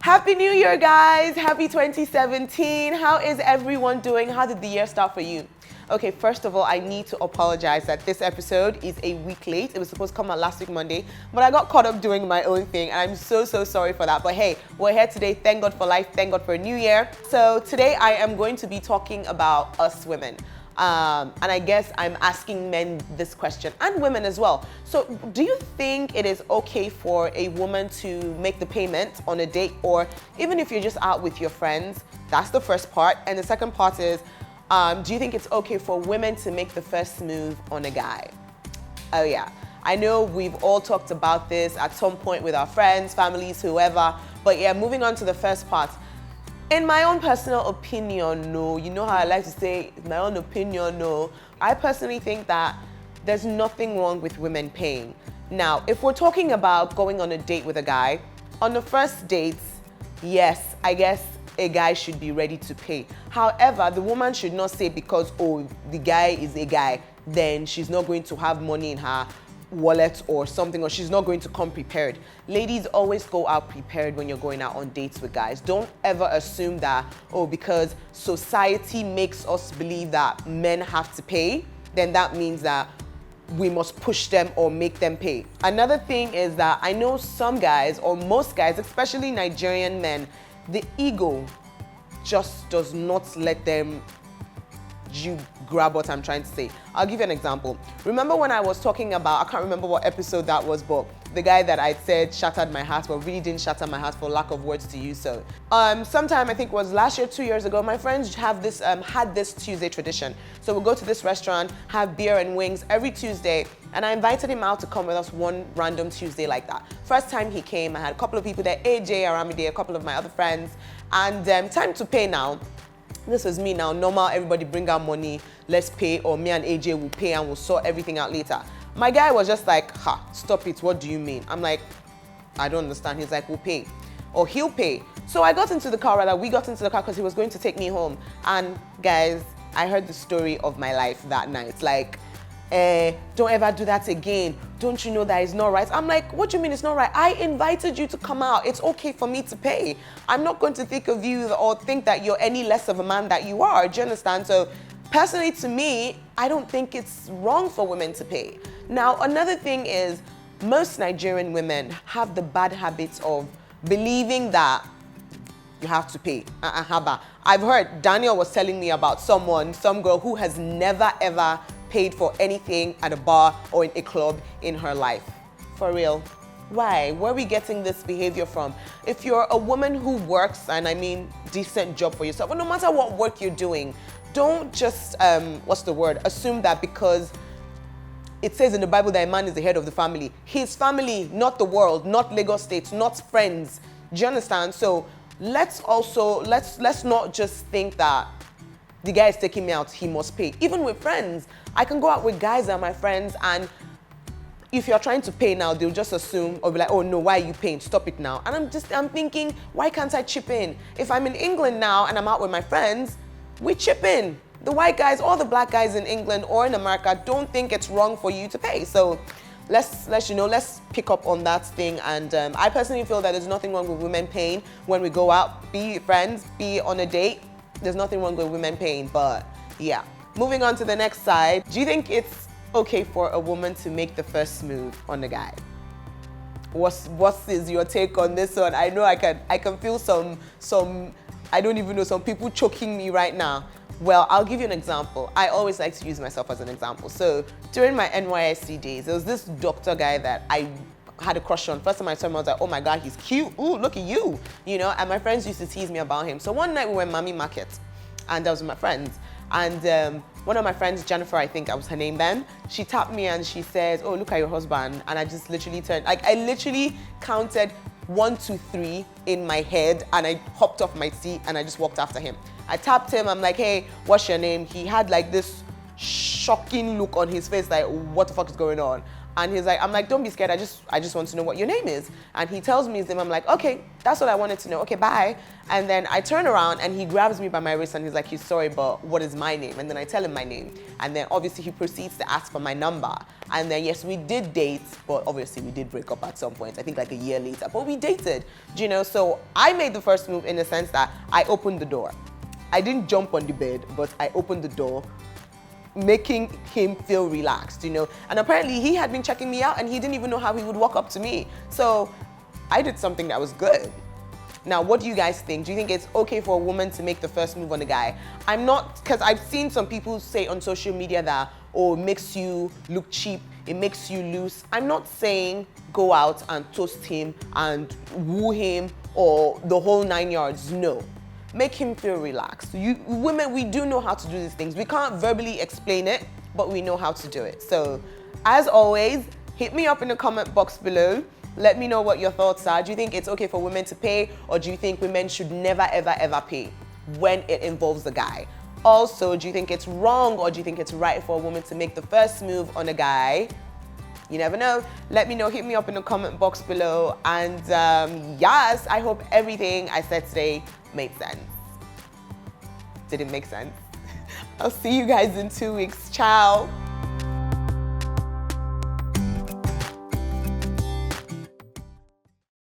Happy New Year, guys! Happy 2017. How is everyone doing? How did the year start for you? Okay, first of all, I need to apologize that this episode is a week late. It was supposed to come out last week, Monday, but I got caught up doing my own thing, and I'm so sorry for that. But hey, we're here today. Thank God for life. Thank God for a new year. So today I am going to be talking about us women. And I guess I'm asking men this question, and women as well. So do you think it is okay for a woman to make the payment on a date, or even if you're just out with your friends? That's the first part. And the second part is, do you think it's okay for women to make the first move on a guy? Oh yeah, I know we've all talked about this at some point with our friends, families, whoever. But yeah, moving on to the first part. In my own personal opinion, no. You know how I like to say, my own opinion, no. I personally think that there's nothing wrong with women paying. Now, if we're talking about going on a date with a guy, on the first date, yes, I guess a guy should be ready to pay. However, the woman should not say because, oh, the guy is a guy, then she's not going to have money in her wallet or something, or she's not going to come prepared. Ladies, always go out prepared when you're going out on dates with guys. Don't ever assume that, oh, because society makes us believe that men have to pay, then that means that we must push them or make them pay. Another thing is that I know some guys, or most guys, especially Nigerian men, the ego just does not let them, you grab what I'm trying to say. I'll give you an example. Remember when I was talking about, I can't remember what episode that was, but the guy that I said shattered my heart, but really didn't shatter my heart for lack of words to use. So sometime, I think it was last year, 2 years ago, my friends have this had this Tuesday tradition. So we'll go to this restaurant, have beer and wings every Tuesday, and I invited him out to come with us one random Tuesday like that. First time he came, I had a couple of people there, AJ, Aramide, a couple of my other friends, and time to pay now. This is me now, normal, everybody bring out money, let's pay, or me and AJ will pay and we'll sort everything out later. My guy was just like, stop it, what do you mean? I'm like, I don't understand. He's like, we'll pay, or he'll pay. So I got into the car, we got into the car because he was going to take me home. And guys, I heard the story of my life that night. Like, don't ever do that again. Don't you know that it's not right? I'm like, what do you mean it's not right? I invited you to come out. It's okay for me to pay. I'm not going to think of you or think that you're any less of a man that you are. Do you understand? So personally, to me, I don't think it's wrong for women to pay. Now, another thing is, most Nigerian women have the bad habits of believing that you have to pay. I've heard, Daniel was telling me about some girl who has never ever paid for anything at a bar or in a club in her life. For real. Why? Where are we getting this behavior from? If you're a woman who works, and I mean decent job for yourself, but no matter what work you're doing, don't just, assume that because it says in the Bible that a man is the head of the family. His family, not the world, not Lagos State, not friends. Do you understand? So let's not just think that the guy is taking me out, he must pay. Even with friends, I can go out with guys that are my friends, and if you're trying to pay now, they'll just assume or be like, oh no, why are you paying? Stop it now. And I'm thinking, why can't I chip in? If I'm in England now and I'm out with my friends, we chip in. The white guys, all the black guys in England or in America don't think it's wrong for you to pay. So let's pick up on that thing. And I personally feel that there's nothing wrong with women paying when we go out, be friends, be on a date. There's nothing wrong with women paying, but yeah. Moving on to the next side. Do you think it's okay for a woman to make the first move on a guy? What is your take on this one? I know I can feel some I don't even know, some people choking me right now. Well, I'll give you an example. I always like to use myself as an example. So during my NYSC days, there was this doctor guy that I had a crush on. First time I saw him, I was like, oh my God, he's cute. Ooh, look at you. You know, and my friends used to tease me about him. So one night we were in Mami Market, and I was with my friends. And one of my friends, Jennifer, I think that was her name then, she tapped me and she says, oh, look at your husband. And I just literally turned, like I literally counted 1, 2, 3 in my head, and I hopped off my seat and I just walked after him. I tapped him, I'm like, hey, what's your name? He had like this shocking look on his face, like, what the fuck is going on? And he's like, I'm like, don't be scared. I just want to know what your name is. And he tells me his name. I'm like, okay, that's what I wanted to know. Okay, bye. And then I turn around and he grabs me by my wrist and he's like, he's sorry, but what is my name? And then I tell him my name. And then obviously he proceeds to ask for my number. And then yes, we did date, but obviously we did break up at some point. I think like a year later, but we dated, you know? So I made the first move in the sense that I opened the door. I didn't jump on the bed, but I opened the door, making him feel relaxed, you know? And apparently he had been checking me out and he didn't even know how he would walk up to me. So I did something that was good. Now, what do you guys think? Do you think it's okay for a woman to make the first move on a guy? I'm not, because I've seen some people say on social media that, oh, it makes you look cheap, it makes you loose. I'm not saying go out and toast him and woo him or the whole 9 yards, no. Make him feel relaxed. You women, we do know how to do these things. We can't verbally explain it, but we know how to do it. So, as always, hit me up in the comment box below. Let me know what your thoughts are. Do you think it's okay for women to pay, or do you think women should never, ever, ever pay when it involves a guy? Also, do you think it's wrong, or do you think it's right for a woman to make the first move on a guy? You never know. Let me know. Hit me up in the comment box below. And yes, I hope everything I said today made sense. Did it make sense? I'll see you guys in 2 weeks. Ciao.